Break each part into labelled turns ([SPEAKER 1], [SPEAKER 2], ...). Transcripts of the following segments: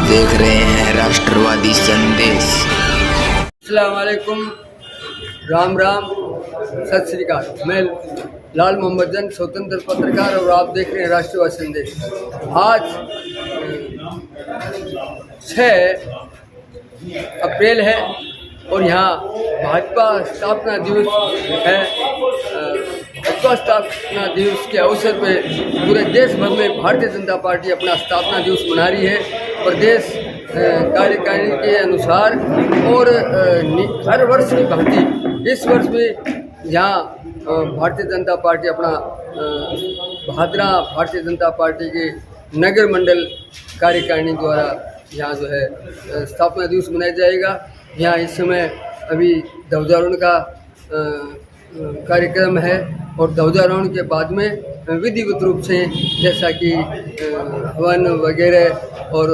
[SPEAKER 1] देख रहे हैं राष्ट्रवादी संदेश।
[SPEAKER 2] अस्सलाम वालेकुम, राम राम, सत श्री अकाल। मैं लाल मोहम्मद जन, स्वतंत्र पत्रकार, और आप देख रहे हैं राष्ट्रवादी संदेश। आज 6 अप्रैल है और यहाँ भाजपा स्थापना दिवस है। भाजपा स्थापना दिवस के अवसर पे पूरे देश भर में भारतीय जनता पार्टी अपना स्थापना दिवस मना रही है। प्रदेश कार्यकारिणी के अनुसार और हर वर्ष की भांति इस वर्ष भी यहाँ भारतीय जनता पार्टी अपना भादरा भारतीय जनता पार्टी के नगर मंडल कार्यकारिणी द्वारा यहाँ जो है स्थापना दिवस मनाया जाएगा। यहाँ इस समय अभी ध्वजारोहण का कार्यक्रम है और ध्वजारोहण के बाद में विधिवत रूप से जैसा कि हवन वगैरह और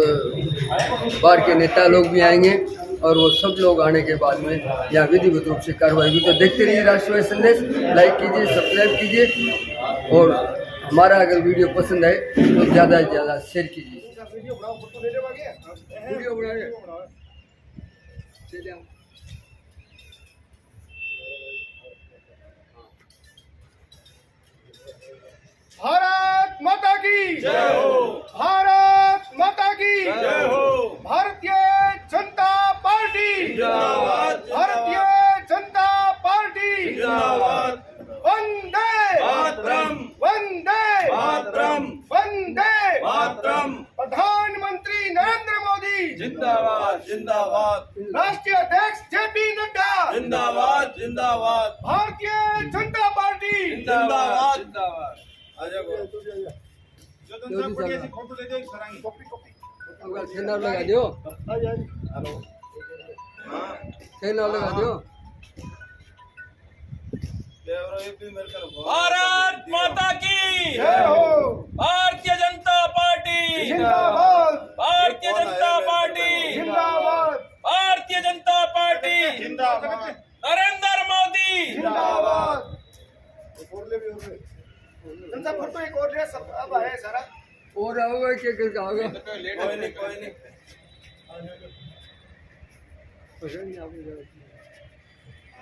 [SPEAKER 2] बाहर के नेता लोग भी आएंगे और वो सब लोग आने के बाद में यहाँ विधिवत रूप से कार्रवाई हुई। तो देखते रहिए राष्ट्रवादी संदेश, लाइक कीजिए, सब्सक्राइब कीजिए और हमारा अगर वीडियो पसंद आए तो ज़्यादा से ज़्यादा शेयर कीजिए।
[SPEAKER 3] भारत माता की जय हो, भारत माता की जय हो, भारतीय जनता पार्टी जिंदाबाद, भारतीय जनता पार्टी जिंदाबाद, वंदे मातरम, वंदे मातरम, वंदे मातरम, प्रधानमंत्री नरेंद्र मोदी जिंदाबाद, जिंदाबाद, राष्ट्रीय अध्यक्ष जेपी नड्डा जिंदाबाद, जिंदाबाद, भारतीय जनता पार्टी जिंदाबाद, जिंदाबाद।
[SPEAKER 2] नाम लगा दो, नाम लगा दो।
[SPEAKER 4] भारत माता की
[SPEAKER 3] जय हो,
[SPEAKER 4] भारतीय जनता पार्टी
[SPEAKER 3] जिंदाबाद,
[SPEAKER 4] भारतीय जनता पार्टी
[SPEAKER 3] जिंदाबाद,
[SPEAKER 4] भारतीय जनता पार्टी
[SPEAKER 3] जिंदाबाद,
[SPEAKER 4] नरेंद्र मोदी
[SPEAKER 3] जिंदाबाद। जनता फोटो एक और ले सब अब है सारा
[SPEAKER 2] और आओगे क्या करके आओगे?
[SPEAKER 4] कोई नहीं कोई नहीं।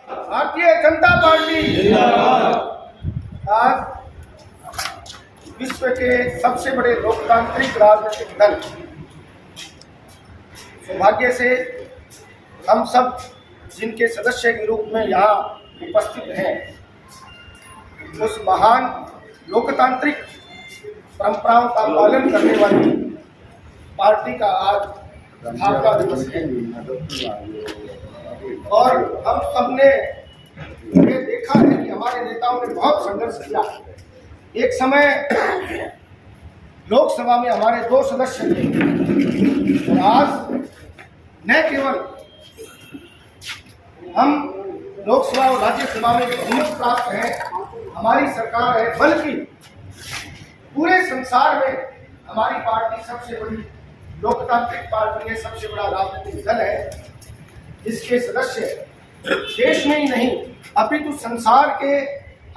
[SPEAKER 3] भारतीय जनता पार्टी जिंदाबाद। आज विश्व के सबसे बड़े लोकतांत्रिक राजनीतिक दल, सौभाग्य से हम सब जिनके सदस्य के रूप में यहाँ उपस्थित हैं, उस महान लोकतांत्रिक परंपराओं का पालन करने वाली पार्टी का आज स्थापना दिवस है। और हम सबने ये देखा है कि हमारे नेताओं ने बहुत संघर्ष किया। एक समय लोकसभा में हमारे 2 सदस्य थे और आज न केवल हम लोकसभा और राज्यसभा में बहुमत प्राप्त है, हमारी सरकार है, बल्कि पूरे संसार में हमारी पार्टी सबसे बड़ी लोकतांत्रिक पार्टी है, सबसे बड़ा राजनीतिक दल है, जिसके सदस्य देश में ही नहीं अपितु संसार के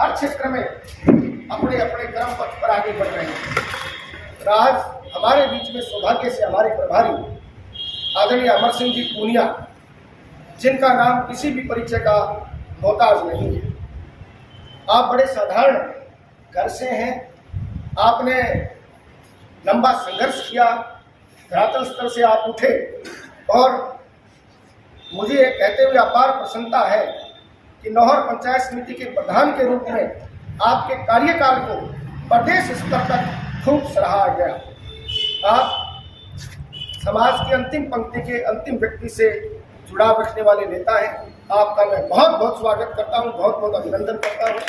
[SPEAKER 3] हर क्षेत्र में अपने अपने कर्म पथ पर आगे बढ़ रहे हैं। और आज हमारे बीच में सौभाग्य से हमारे प्रभारी आदरणीय अमर सिंह जी पूनिया, जिनका नाम किसी भी परिचय का मोहताज नहीं है। आप बड़े साधारण घर से हैं, आपने लंबा संघर्ष किया, धरातल स्तर से आप उठे और मुझे ये कहते हुए अपार प्रसन्नता है कि नौहर पंचायत समिति के प्रधान के रूप में आपके कार्यकाल को प्रदेश स्तर तक खूब सराहा गया। आप समाज की अंतिम पंक्ति के अंतिम व्यक्ति से जुड़ाव रखने वाले नेता हैं। आपका मैं बहुत बहुत स्वागत करता हूं, बहुत बहुत अभिनंदन करता हूं।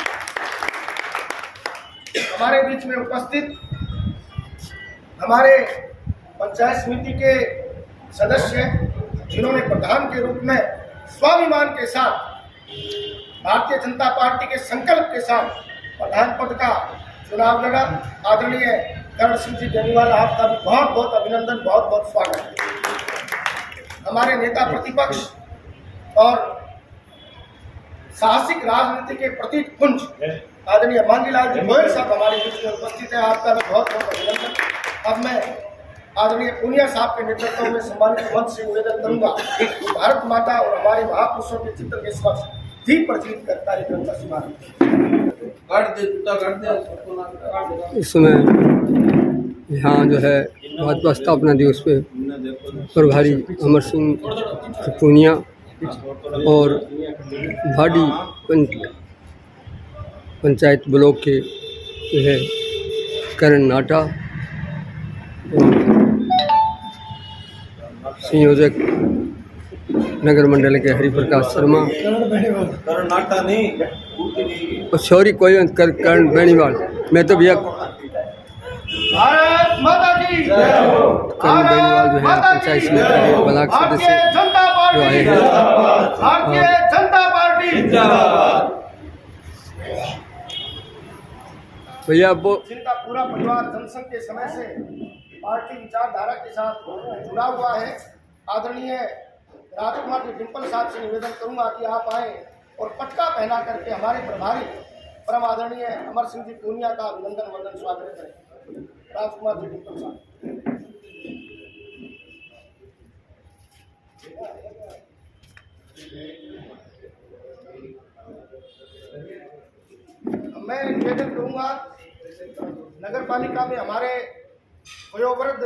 [SPEAKER 3] हमारे बीच में उपस्थित हमारे पंचायत समिति के सदस्य, जिन्होंने प्रधान के रूप में स्वाभिमान के साथ भारतीय जनता पार्टी के संकल्प के साथ प्रधान पद का चुनाव लड़ा, आदरणीय कर्ण सिंह जी बेनीवाल, आपका भी बहुत बहुत अभिनंदन, बहुत बहुत स्वागत। हमारे नेता प्रतिपक्ष और साहसिक राजनीति के प्रतीक पुंज आदरणीय मांगीलाल जी गोयल साहब हमारे बीच में उपस्थित है, आपका भी बहुत बहुत अभिनंदन। अब मैं आदरणीय पूनिया साहब के नेतृत्व में सम्मानित मंच से निवेदन करूंगा कि भारत माता और हमारे महापुरुषों के चित्र के समक्ष दीप प्रज्वलित कर कार्यक्रम का शुभारंभ।
[SPEAKER 2] इस समय यहाँ जो है भाजपा स्थापना दिवस पे प्रभारी अमर सिंह पूनिया और भाडी पंचायत ब्लॉक के जो है करण नाटा और संयोजक नगर मंडल के हरिप्रकाश शर्मा और सॉरी कोई करण बेनीवाल, मैं तो भैया
[SPEAKER 3] भारत माता की
[SPEAKER 2] करण बेनीवाल जो है पंचायत समिति के ब्लॉक सदस्य
[SPEAKER 3] जनता
[SPEAKER 2] जो आए
[SPEAKER 3] पार्टी
[SPEAKER 2] हैं।
[SPEAKER 3] भारतीय जनता पार्टी
[SPEAKER 2] भैया वो
[SPEAKER 3] जिनका पूरा परिवार जनसंघ के समय से पार्टी विचारधारा के साथ जुड़ा हुआ है, आदरणीय राजकुमार जी डिम्पल साहब से निवेदन करूंगा कि आप आए और पटका पहना करके हमारे प्रभारी परम आदरणीय अमर सिंह जी पूनिया का अभिनंदन वंदन स्वागत करें। राजकुमार जी डिम्पल साहब। मैं निवेदन करूंगा नगर पालिका में हमारे वयोवृद्ध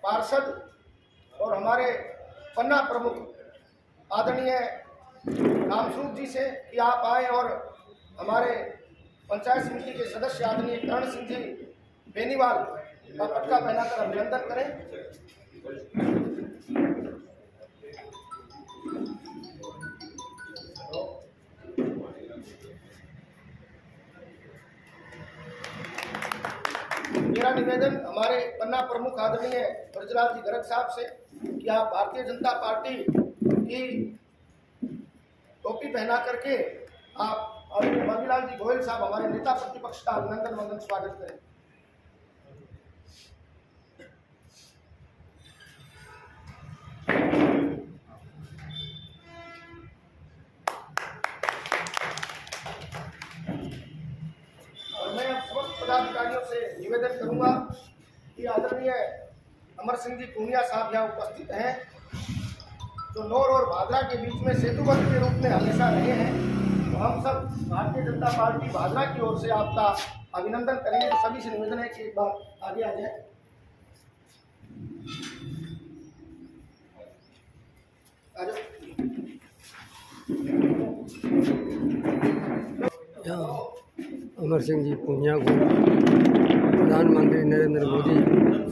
[SPEAKER 3] पार्षद और हमारे पन्ना प्रमुख आदरणीय रामस्वरूप जी से कि आप आए और हमारे पंचायत समिति के सदस्य आदरणीय करण सिंह जी बेनीवाल का पटका पहनाकर अभिनंदन करें। मेरा निवेदन हमारे पन्ना प्रमुख आदरणीय ब्रजलाल जी गर्ग साहब से कि आप भारतीय जनता पार्टी की टोपी पहना करके आप आदरणीय बाबूलाल जी गोयल साहब हमारे नेता प्रतिपक्ष का अभिनंदन वंदन स्वागत करें। और मैं अब समस्त पदाधिकारियों से निवेदन करूंगा कि आदरणीय अमर सिंह जी पूनिया साहब यहाँ उपस्थित हैं, जो नौर और भादरा के बीच में सेतुबंध के रूप में हमेशा रहे हैं। तो हम सब भारतीय जनता पार्टी भादरा की ओर से आपका अभिनंदन करेंगे। तो सभी से निवेदन है कि एक बार आगे आ जाए।
[SPEAKER 2] अमर सिंह जी पूनिया को प्रधानमंत्री नरेंद्र मोदी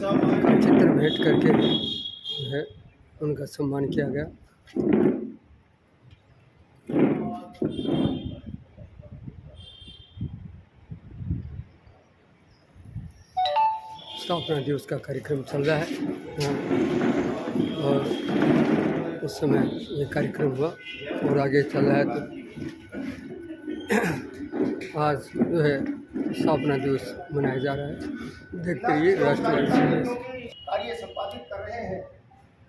[SPEAKER 2] का चित्र भेंट करके जो है उनका सम्मान किया गया। स्थापना दिवस का कार्यक्रम चल रहा है और उस समय ये कार्यक्रम हुआ और आगे चल रहा है। तो आज जो है स्थापना दिवस मनाया जा रहा है। देखते रहिए राष्ट्रीय
[SPEAKER 3] कार्य संपादित कर रहे हैं।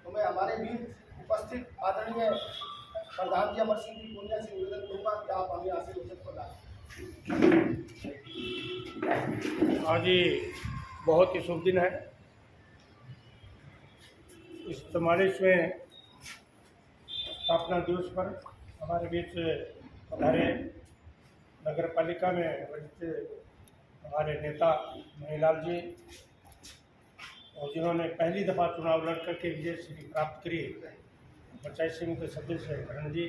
[SPEAKER 3] तो मैं हमारे बीच उपस्थित आदरणीय प्रधान जी अमर सिंह जी पूनिया से निवेदन करूंगा कि आप हमें आशीर्वचन प्रदान।
[SPEAKER 5] आज ही बहुत ही शुभ दिन है। इस 44वें स्थापना दिवस पर हमारे बीच हमारे नगर पालिका में वरिष्ठ हमारे नेता मणिलाल जी और जिन्होंने पहली दफ़ा चुनाव लड़ करके विजय श्री प्राप्त करी, पंचायत समिति के सदस्य करण जी,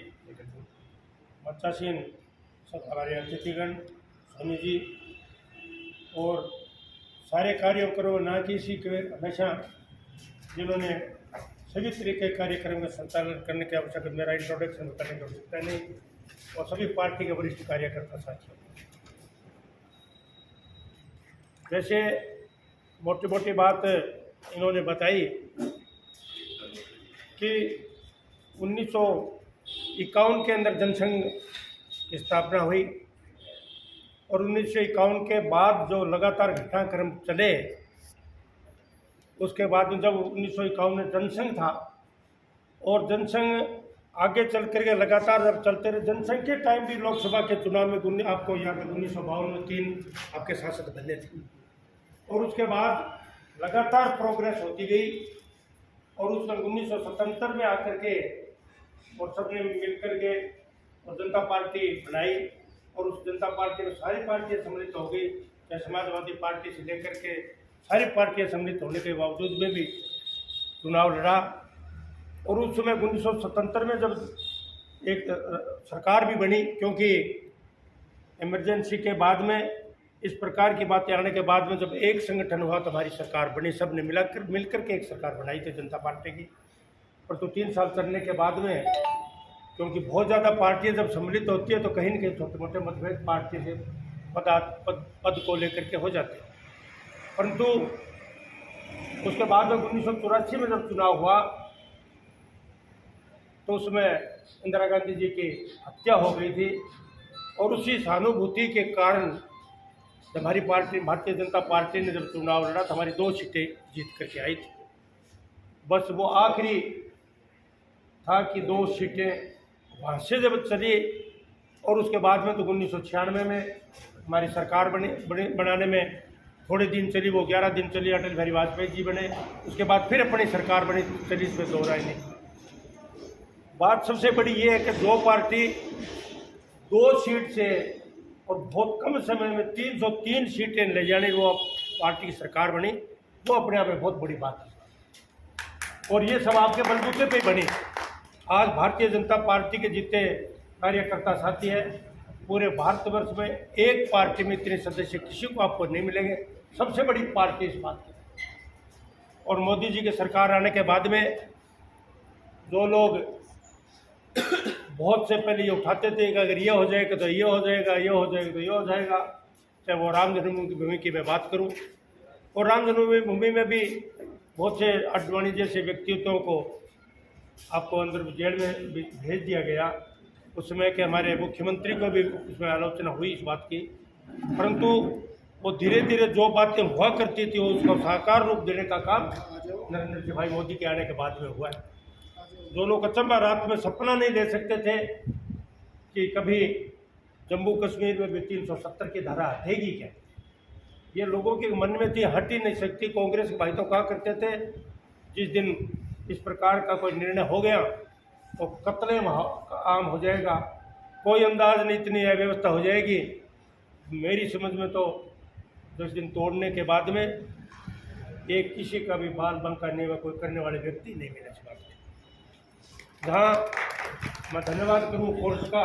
[SPEAKER 5] मंचासीन सब हमारे अतिथिगण सोनी जी और सारे कार्यकर्ताओं ना कि इसी के हमेशा जिन्होंने सभी तरीके के कार्यक्रम का संचालन करने की आवश्यकता, मेरा इंट्रोडक्शन करने की आवश्यकता नहीं, और सभी पार्टी के वरिष्ठ कार्यकर्ता साथियों, जैसे मोटी मोटी बात इन्होंने बताई कि 1951 के अंदर जनसंघ की स्थापना हुई और 1951 के बाद जो लगातार घटनाक्रम चले, उसके बाद जब 1951 में जनसंघ था और जनसंघ आगे चल करके लगातार जब चलते रहे, जनसंघ के टाइम भी लोकसभा के चुनाव में आपको याद है 1952 में 3 आपके सांसद बने थे और उसके बाद लगातार प्रोग्रेस होती गई और उसमें 1977 में आकर के और सबने मिलकर के और जनता पार्टी बनाई और उस जनता पार्टी में सारी पार्टियां सम्मिलित हो गई, चाहे समाजवादी पार्टी से लेकर के सारी पार्टियां सम्मिलित होने के बावजूद में भी चुनाव लड़ा। और उस समय 1977 में जब एक सरकार भी बनी, क्योंकि इमरजेंसी के बाद में इस प्रकार की बातें आने के बाद में जब एक संगठन हुआ तो हमारी सरकार बनी, सब ने मिलकर के एक सरकार बनाई थी जनता पार्टी की। और तो 3 साल चलने के बाद में, क्योंकि बहुत ज़्यादा पार्टियां जब सम्मिलित होती है तो कहीं न कहीं छोटे मोटे मतभेद पार्टी से पद को लेकर के हो जाते हैं। परंतु उसके बाद में 1984 में जब चुनाव हुआ तो उसमें इंदिरा गांधी जी की हत्या हो गई थी और उसी सहानुभूति के कारण जब हमारी पार्टी भारतीय जनता पार्टी ने जब चुनाव लड़ा तो हमारी 2 सीटें जीत करके आई थी। बस वो आखिरी था कि 2 सीटें वहाँ से जब चली और उसके बाद में तो 1996 में हमारी सरकार बनाने में थोड़े दिन चली, वो 11 दिन चली, अटल बिहारी वाजपेयी जी बने, उसके बाद फिर अपनी सरकार बनी, चली, इसमें दो राय नहीं। बात सबसे बड़ी ये है कि 2 पार्टी 2 सीट से और बहुत कम समय में 303 सीटें ले जाने वो पार्टी की सरकार बनी, वो अपने आप में बहुत बड़ी बात है और ये सब आपके बलबूते पे बनी। आज भारतीय जनता पार्टी के जितने कार्यकर्ता साथी हैं पूरे भारतवर्ष में एक पार्टी में इतने सदस्य किसी को आपको नहीं मिलेंगे, सबसे बड़ी पार्टी इस बात की। और मोदी जी की सरकार आने के बाद में जो लोग बहुत से पहले ये उठाते थे कि अगर ये हो जाएगा तो ये हो जाएगा, ये हो जाएगा तो ये हो जाएगा, चाहे वो राम जन्मभूमि की मैं बात करूं, और राम जन्मभूमि में भी बहुत से अडवाणी जैसे व्यक्तित्वों को आपको अंदर जेल में भी भेज दिया गया। उस समय के हमारे मुख्यमंत्री को भी उसमें आलोचना हुई इस बात की, परंतु वो धीरे धीरे जो बातें हुआ करती थी उसको साकार रूप देने का काम नरेंद्र जी भाई मोदी के आने के बाद में हुआ है। जो लोग अचंबा रात में सपना नहीं ले सकते थे कि कभी जम्मू कश्मीर में भी 370 की धारा हटेगी क्या, ये लोगों के मन में थी, हट ही नहीं सकती। कांग्रेस के भाई तो कहा करते थे जिस दिन इस प्रकार का कोई निर्णय हो गया तो कत्ले आम हो जाएगा, कोई अंदाज नहीं, इतनी अव्यवस्था हो जाएगी। मेरी समझ में तो 10 दिन तोड़ने के बाद में एक किसी का भी बाल बंका नहीं हुआ, कोई करने वाले व्यक्ति नहीं मिले इस बात में। जहाँ मैं धन्यवाद करूँ कोर्ट का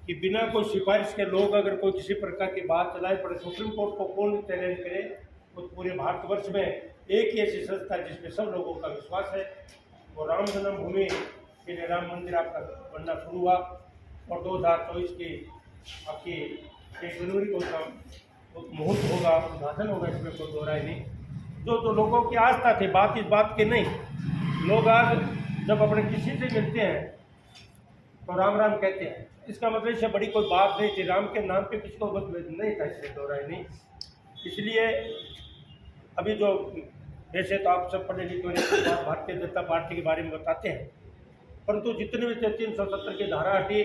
[SPEAKER 5] कि बिना कोई सिफारिश के लोग अगर कोई किसी प्रकार की बात चलाए पड़े, सुप्रीम कोर्ट को कौन चैलेंज करे, तो पूरे भारतवर्ष में एक ही ऐसी संस्था है जिसमें सब लोगों का विश्वास है। वो राम जन्मभूमि के लिए राम मंदिर आपका बनना शुरू हुआ और 2024 की आपकी 1 जनवरी को मुहूर्त होगा, उद्घाटन होगा, इसमें कोई दो राय नहीं। जो लोगों की आस्था थी, बात इस बात की नहीं, लोग आज जब अपने किसी से मिलते हैं तो राम राम कहते हैं, इसका मतलब इससे बड़ी कोई बात नहीं थी, राम के नाम पे किसी को मतभेद नहीं था, इसलिए दो राय नहीं। इसलिए अभी जो वैसे तो आप सब पढ़े लिखे होने भारतीय जनता पार्टी के बारे में बताते हैं, परंतु जितने भी 370 की धारा हटी,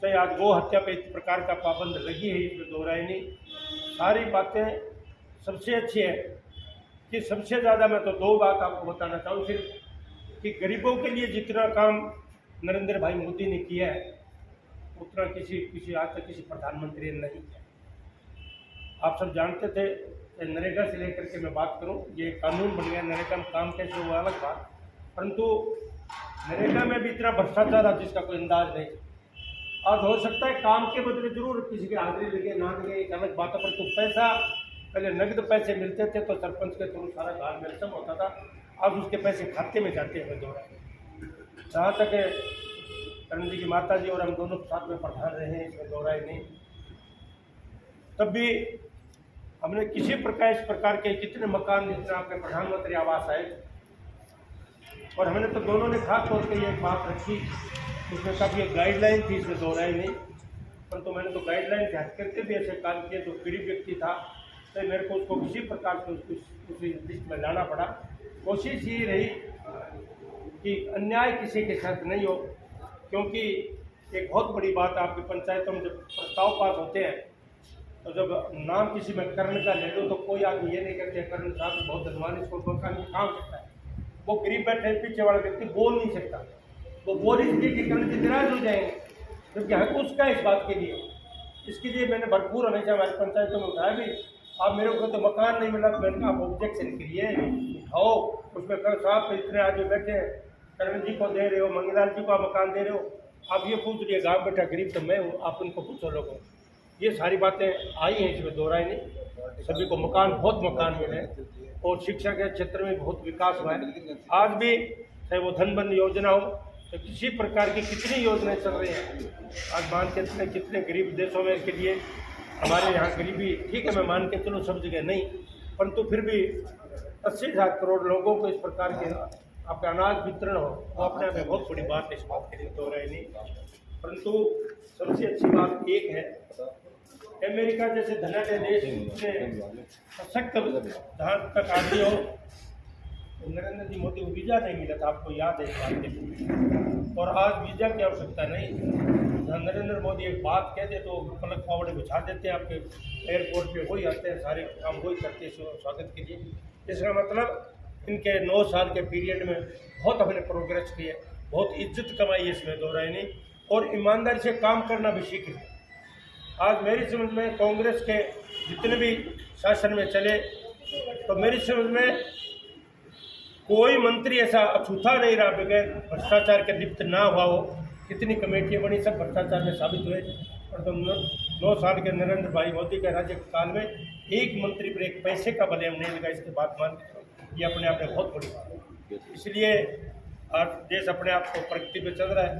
[SPEAKER 5] चाहे आज गो हत्या पे इस प्रकार का पाबंद लगी है, इसमें दो राय नहीं। सारी बातें सबसे अच्छी है कि सबसे ज़्यादा मैं तो 2 बात आपको बताना चाहूँ सिर्फ कि गरीबों के लिए जितना काम नरेंद्र भाई मोदी ने किया है उतना किसी आज तक किसी प्रधानमंत्री ने नहीं किया। आप सब जानते थे, नरेगा से लेकर के मैं बात करूं, ये कानून बन गया, नरेगा में काम कैसे हुआ अलग बात, परंतु नरेगा में भी इतना भ्रष्टाचार है जिसका कोई अंदाज नहीं। आज हो सकता है काम के बदले जरूर किसी की हाजिरी लगे ना लगे एक अलग बात है, परंतु पैसा पहले नकद पैसे मिलते थे तो सरपंच के थ्रू सारा घाल सब होता था, आज उसके पैसे खाते में जाते हैं दो राय। जहाँ तक करण जी की माता जी और हम दोनों साथ में प्रधान रहे हैं, इसमें दो राय नहीं। तब भी हमने किसी प्रकार इस प्रकार के जितने मकान जितने आपके प्रधानमंत्री आवास आए और हमने तो दोनों ने खास तौर पर एक बात रखी, उसमें काफ़ी एक गाइडलाइन थी, इसमें दो राय नहीं, परंतु मैंने तो गाइडलाइन के हट करके भी ऐसे काम किए। जो गरीब व्यक्ति था तो मेरे को उसको किसी प्रकार से उसी लिस्ट में लाना पड़ा। कोशिश ये रही कि अन्याय किसी के साथ नहीं हो, क्योंकि एक बहुत बड़ी बात आपकी पंचायतों में जब प्रस्ताव पास होते हैं तो जब नाम किसी में कर्ण का ले लो तो कोई आदमी ये नहीं कहते कर्ण साहब बहुत धनवान, इसको मकान में काम करता है। वो गरीब बैठे पीछे वाला व्यक्ति बोल नहीं सकता, वो बोल इसलिए कि कर्ण जी नाराज हो जाएंगे, क्योंकि हक उसका इस बात के लिए। इसके लिए मैंने भरपूर हमेशा हमारी पंचायतों में उठाया भी, आप मेरे को तो मकान नहीं मिला, मैंने कहा आप ऑब्जेक्शन करिए, उठाओ, उसमें कल साहब इतने आदमी बैठे हैं, कर्ण जी को दे रहे हो, मंगीलाल जी को मकान दे रहे हो, आप ये पूछ रही है गाँव बैठा गरीब तो मैं हूँ, आप उनको पूछो लोगों। ये सारी बातें आई हैं, इसमें दोहराई नहीं। सभी को बहुत मकान मिले और शिक्षा के क्षेत्र में बहुत विकास हुआ है। आज भी चाहे वो धन बंद योजना हो, तो किसी प्रकार की कितनी योजनाएं चल रही हैं। आज मान के चले कितने गरीब देशों में इसके लिए, हमारे यहाँ गरीबी ठीक है, मैं मान के चलो सब जगह नहीं, परंतु फिर भी 80,000 करोड़ लोगों को इस प्रकार के आपका अनाज वितरण हो, वो अपने आप में बहुत बड़ी बात है, इस बात के लिए दोहराई नहीं। परंतु सबसे अच्छी बात एक है, अमेरिका जैसे धनाढ़ देश में सशक्त जहाँ तक आदमी हो, तो नरेंद्र जी मोदी को वीज़ा नहीं मिला था, आपको याद है इस बात के लिए। और आज वीज़ा की आवश्यकता नहीं, नरेंद्र मोदी एक बात कहते तो पलक फावड़े बिछा देते हैं, आपके एयरपोर्ट पे वही आते हैं, सारे काम वही करते हैं स्वागत के लिए। इसका मतलब इनके 9 साल के पीरियड में बहुत अपने प्रोग्रेस किए, बहुत इज्जत कमाई, इसमें दोहराई नहीं, और ईमानदारी से काम करना भी सीखे। आज मेरी समझ में कांग्रेस के जितने भी शासन में चले, तो मेरी समझ में कोई मंत्री ऐसा अछूता नहीं रहा बगैर भ्रष्टाचार के लिप्त ना हुआ हो। कितनी कमेटियाँ बनी, सब भ्रष्टाचार में साबित हुए। और तो 9 साल के नरेंद्र भाई मोदी के राज्यकाल में एक मंत्री पर एक पैसे का बलेम नहीं लगा, इसके बात मान ये अपने आप में बहुत बड़ी बात है। इसलिए आज देश अपने आप को प्रगति पे चल रहा है।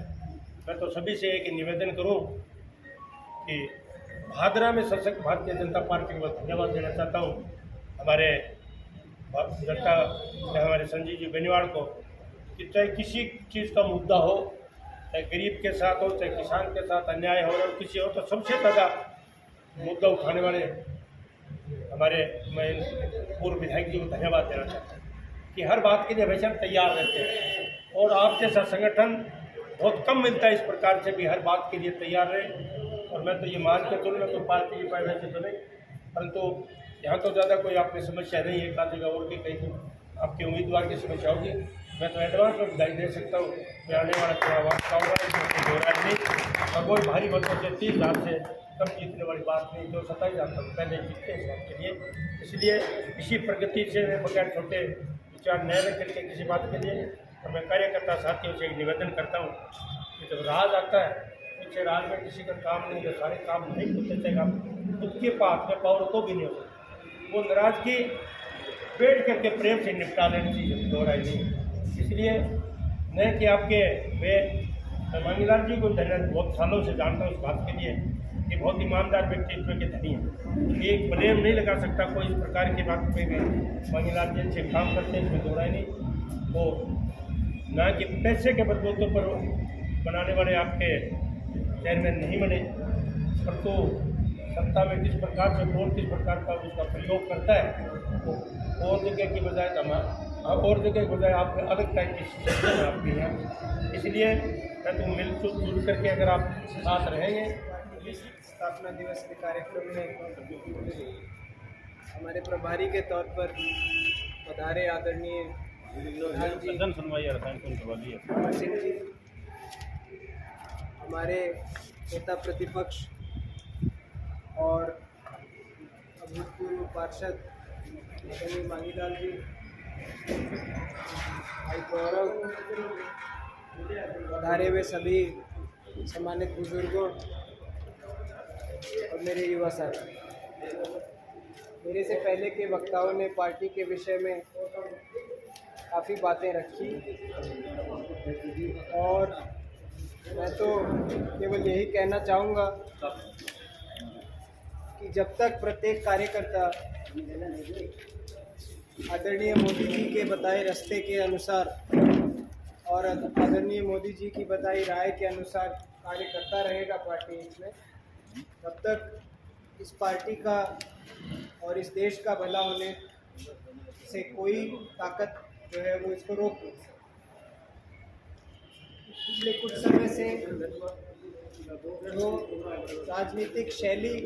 [SPEAKER 5] मैं तो सभी से एक निवेदन करूं कि भादरा में सशक्त भारतीय जनता पार्टी को धन्यवाद देना चाहता हूं, हमारे जनता हमारे संजीव जी बेनीवाल को, कि चाहे किसी चीज़ का मुद्दा हो, चाहे गरीब के साथ हो, चाहे किसान के साथ अन्याय हो और किसी हो, तो सबसे ज़्यादा मुद्दा उठाने वाले हमारे मैं पूर्व विधायक जी को धन्यवाद देना चाहता हूँ कि हर बात के लिए हमेशा तैयार रहते हैं। और आप जैसा संगठन बहुत कम मिलता है इस प्रकार से भी हर बात के लिए तैयार रहे। और मैं तो ये मान के चलूँ, मैं तो पार्टी की पैदा से तो नहीं, परंतु यहाँ तो ज़्यादा कोई आपकी समस्या नहीं है, एक जगह और भी कहीं आपके उम्मीदवार की समस्या होगी, मैं तो एडवांस में बधाई दे सकता हूँ। मैं आने वाला चुनाव आऊँगा, इसमें कोई दोहराई नहीं, और कोई भारी मतों से 30,000 से कम जीतने वाली बात नहीं, जो 27,000 तक पहले जीतते इस बात के लिए। इसलिए इसी प्रगति से मैं बगैर छोटे विचार न रख करके किसी बात के लिए, और मैं कार्यकर्ता साथियों से एक निवेदन करता हूँ कि जब राज आता है, पीछे राज में किसी का काम नहीं है, सारे काम नहीं होते, चाहे आप खुद के पास में पावर तो भी नहीं होता, वो नाराजगी बैठ करके प्रेम से निपटा लेनी चाहिए, दोहराई नहीं। इसलिए न कि आपके मैं मंगीलाल जी को बहुत सालों से जानता हूँ इस बात के लिए कि बहुत ईमानदार व्यक्तित्व के धनी है, एक ब्लेम नहीं लगा सकता कोई इस प्रकार की बात पे भी। मंगीलाल जी अच्छे काम करते हैं, इसमें दोहराई नहीं। वो ना कि पैसे के बदबूतों पर बनाने वाले आपके चेयरमैन नहीं बने, परंतु सत्ता में किस प्रकार से कौन किस प्रकार का उसका प्रयोग करता है, वो और जगह की बजाय और जगह की बजाय आप अलग टाइप की सिस्टम आपकी है। इसलिए मैं तो मिलजुल करके अगर आप साथ रहेंगे।
[SPEAKER 6] स्थापना दिवस के कार्यक्रम में हमारे प्रभारी के तौर पर पधारे आदरणीय अमर सिंह जी, हमारे नेता प्रतिपक्ष और अभूतपूर्व पार्षद आदरणीय मांगीलाल जी, भाई गौरव, पधारे हुए सभी सम्मानित बुजुर्गों और मेरे युवा साथी। मेरे से पहले के वक्ताओं ने पार्टी के विषय में काफ़ी बातें रखी और मैं तो केवल यही कहना चाहूँगा कि जब तक प्रत्येक कार्यकर्ता आदरणीय मोदी जी के बताए रास्ते के अनुसार और आदरणीय मोदी जी की बताई राय के अनुसार कार्य करता रहेगा पार्टी में, तब तक इस पार्टी का और इस देश का भला होने से कोई ताकत जो है वो इसको रोक नहीं सकती। पिछले कुछ समय से जो राजनीतिक शैली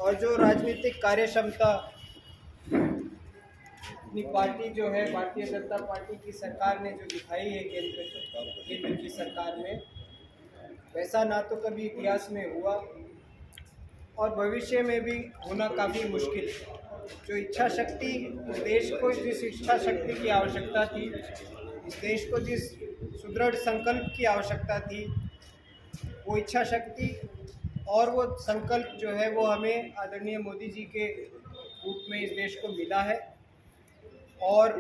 [SPEAKER 6] और जो राजनीतिक कार्यक्षमता अपनी पार्टी जो है भारतीय जनता पार्टी की सरकार ने जो दिखाई है केंद्र की सरकार में, वैसा ना तो कभी इतिहास में हुआ और भविष्य में भी होना काफ़ी मुश्किल है। जो इच्छा शक्ति इस देश को, जिस इच्छा शक्ति की आवश्यकता थी, इस देश को जिस सुदृढ़ संकल्प की आवश्यकता थी, वो इच्छा शक्ति और वो संकल्प जो है वो हमें आदरणीय मोदी जी के रूप में इस देश को मिला है और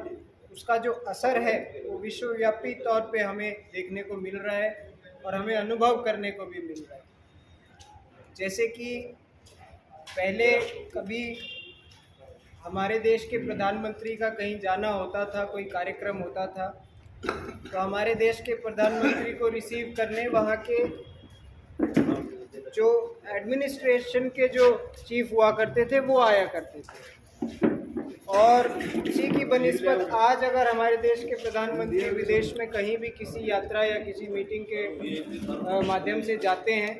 [SPEAKER 6] उसका जो असर है वो विश्वव्यापी तौर पे हमें देखने को मिल रहा है और हमें अनुभव करने को भी मिल रहा है। जैसे कि पहले कभी हमारे देश के प्रधानमंत्री का कहीं जाना होता था, कोई कार्यक्रम होता था, तो हमारे देश के प्रधानमंत्री को रिसीव करने वहाँ के जो एडमिनिस्ट्रेशन के जो चीफ हुआ करते थे वो आया करते थे। और इसी की बनिस्बत आज अगर हमारे देश के प्रधानमंत्री विदेश में कहीं भी किसी यात्रा या किसी मीटिंग के माध्यम से जाते हैं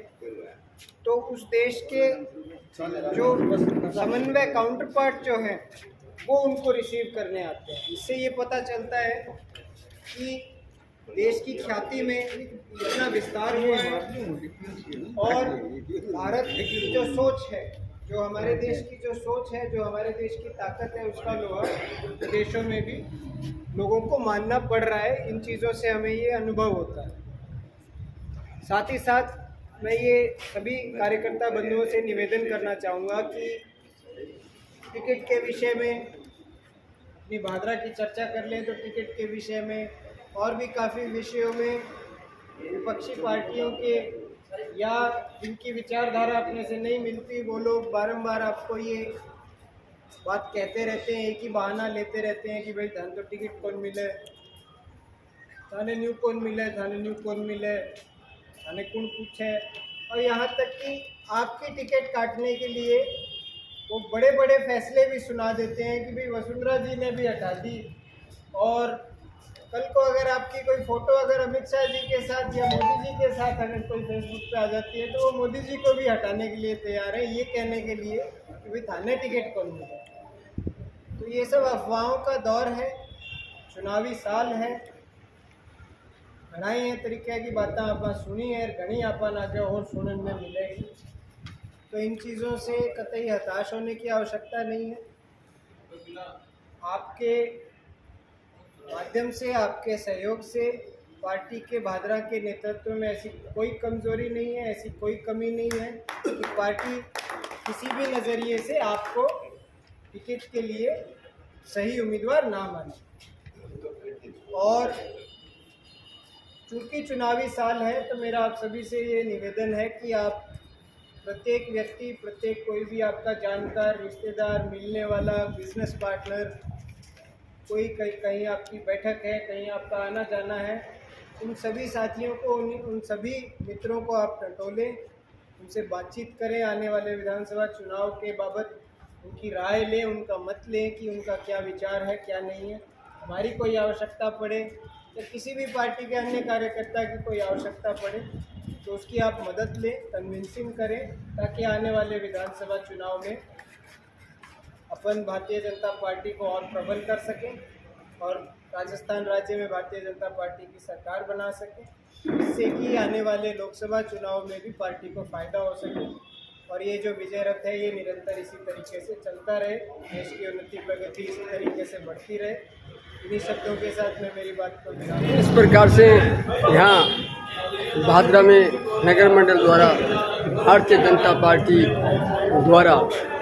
[SPEAKER 6] तो उस देश के जो समन्वय काउंटर पार्ट जो हैं वो उनको रिसीव करने आते हैं। इससे ये पता चलता है कि देश की ख्याति में इतना विस्तार हुआ है और भारत की जो सोच है, जो हमारे देश की जो सोच है, जो हमारे देश की ताकत है, उसका लोहा विदेशों में भी लोगों को मानना पड़ रहा है। इन चीज़ों से हमें ये अनुभव होता है। साथ ही साथ मैं ये सभी कार्यकर्ता बंधुओं से निवेदन करना चाहूँगा कि टिकट के विषय में अपनी भादरा की चर्चा कर लें तो टिकट के विषय में और भी काफ़ी विषयों में विपक्षी पार्टियों के या जिनकी विचारधारा अपने से नहीं मिलती वो लोग बारंबार आपको ये बात कहते रहते हैं, एक ही बहाना लेते रहते हैं कि भाई धान तो टिकट कौन मिले, थाने न्यू कौन मिले, थाने न्यू कौन मिले, थाने कौन पूछे। और यहाँ तक कि आपकी टिकट काटने के लिए वो बड़े बड़े फैसले भी सुना देते हैं कि भाई वसुंधरा जी ने भी हटा दी और कल को अगर आपकी कोई फ़ोटो अगर अमित शाह जी के साथ या मोदी जी के साथ अगर कोई फेसबुक पे आ जाती है तो वो मोदी जी को भी हटाने के लिए तैयार है, ये कहने के लिए कि भाई थाने टिकट कौन मिले। तो ये सब अफवाहों का दौर है, चुनावी साल है, घणाई तरीके की बातें आप सुनी है, घनी आप आगे और सुनने में मिलेगी। तो इन चीज़ों से कतई हताश होने की आवश्यकता नहीं है। आपके माध्यम से, आपके सहयोग से पार्टी के भादरा के नेतृत्व में ऐसी कोई कमजोरी नहीं है, ऐसी कोई कमी नहीं है कि पार्टी किसी भी नज़रिए से आपको टिकट के लिए सही उम्मीदवार ना माने। और चूँकि चुनावी साल है तो मेरा आप सभी से ये निवेदन है कि आप प्रत्येक व्यक्ति, प्रत्येक कोई भी आपका जानकार, रिश्तेदार, मिलने वाला, बिजनेस पार्टनर, कोई कहीं आपकी बैठक है, कहीं आपका आना जाना है, उन सभी साथियों को, उन सभी मित्रों को आप टटोलें, उनसे बातचीत करें, आने वाले विधानसभा चुनाव के बाबत उनकी राय लें, उनका मत लें कि उनका क्या विचार है, क्या नहीं है। हमारी कोई आवश्यकता पड़े या किसी भी पार्टी के अन्य कार्यकर्ता की कोई आवश्यकता पड़े तो उसकी आप मदद लें, कन्विंसिंग करें, ताकि आने वाले विधानसभा चुनाव में अपन भारतीय जनता पार्टी को और प्रबल कर सकें और राजस्थान राज्य में भारतीय जनता पार्टी की सरकार बना सकें, इससे कि आने वाले लोकसभा चुनाव में भी पार्टी को फ़ायदा हो सके और ये जो विजय रथ है ये निरंतर इसी तरीके से चलता रहे, देश की उन्नति प्रगति इसी तरीके से बढ़ती रहे। इन्हीं शब्दों के साथ मैं मेरी बात को विराम।
[SPEAKER 2] इस प्रकार से यहाँ भादरा में नगर मंडल द्वारा भारतीय जनता पार्टी द्वारा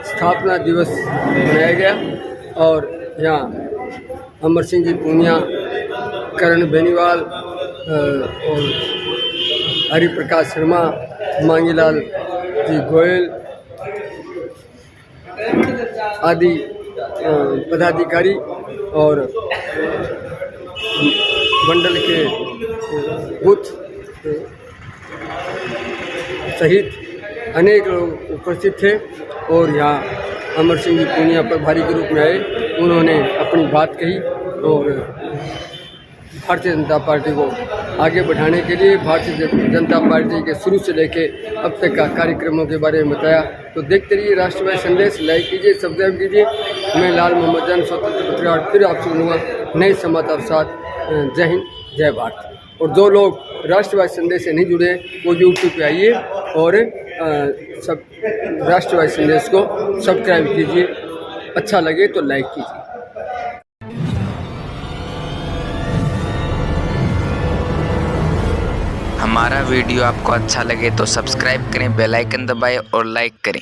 [SPEAKER 2] स्थापना दिवस मनाया गया और यहाँ अमर सिंह जी पूनिया, करण बेनीवाल और हरिप्रकाश शर्मा, मांगीलाल जी गोयल आदि पदाधिकारी और मंडल के बूथ सहित अनेक लोग उपस्थित थे और यहाँ अमर सिंह जी पूनिया प्रभारी के रूप में आए। उन्होंने अपनी बात कही और भारतीय जनता पार्टी को आगे बढ़ाने के लिए भारतीय जनता पार्टी के शुरू से लेके अब तक का कार्यक्रमों के बारे में बताया। तो देखते रहिए राष्ट्रवादी संदेश, लाइक कीजिए, सब्सक्राइब कीजिए। मैं लाल मोहम्मद जान, स्वतंत्र पत्रकार, फिर आपसे मिलूंगा नए समाचार साथ। जय हिंद, जय भारत। और जो लोग राष्ट्रवादी संदेश से नहीं जुड़े वो यूट्यूब पे आइए और सब राष्ट्रवादी संदेश को सब्सक्राइब कीजिए। अच्छा लगे तो लाइक कीजिए।
[SPEAKER 1] हमारा वीडियो आपको अच्छा लगे तो सब्सक्राइब करें, बेल आइकन दबाएं और लाइक करें।